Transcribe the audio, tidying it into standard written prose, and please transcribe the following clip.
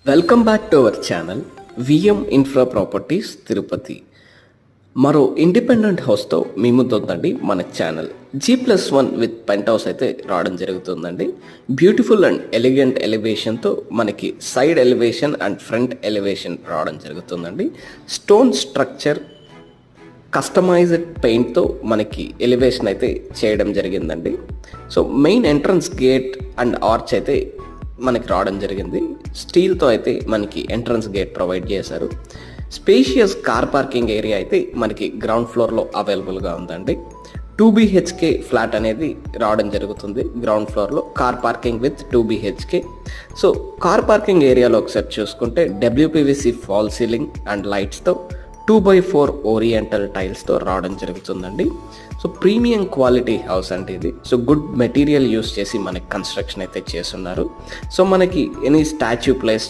Welcome back to our channel VM infra properties Tirupati. మరో independent హౌస్తో మీ ముందుందండి మన channel. G+1 with pent house అయితే రావడం జరుగుతుందండి. బ్యూటిఫుల్ అండ్ ఎలిగెంట్ ఎలివేషన్తో మనకి side elevation and front elevation రావడం జరుగుతుందండి. స్టోన్ స్ట్రక్చర్ కస్టమైజ్డ్ పెయింట్తో మనకి ఎలివేషన్ అయితే చేయడం జరిగిందండి. So main entrance gate and arch అయితే మనకి రావడం జరిగింది. స్టీల్తో అయితే మనకి ఎంట్రన్స్ గేట్ ప్రొవైడ్ చేశారు. స్పేషియస్ కార్ పార్కింగ్ ఏరియా అయితే మనకి గ్రౌండ్ ఫ్లోర్లో అవైలబుల్గా ఉందండి. 2 BHK ఫ్లాట్ అనేది రావడం జరుగుతుంది. గ్రౌండ్ ఫ్లోర్లో car parking with 2 BHK. So car parking ఏరియాలో ఒకసారి చూసుకుంటే WPVC ఫాల్ సీలింగ్ అండ్ లైట్స్తో 2x4 ఓరియంటల్ టైల్స్తో రావడం జరుగుతుందండి. సో ప్రీమియం క్వాలిటీ హౌస్ అంటే ఇది. సో గుడ్ మెటీరియల్ యూస్ చేసి మనకి కన్స్ట్రక్షన్ అయితే చేస్తున్నారు. సో మనకి ఎనీ స్టాచ్యూ ప్లేస్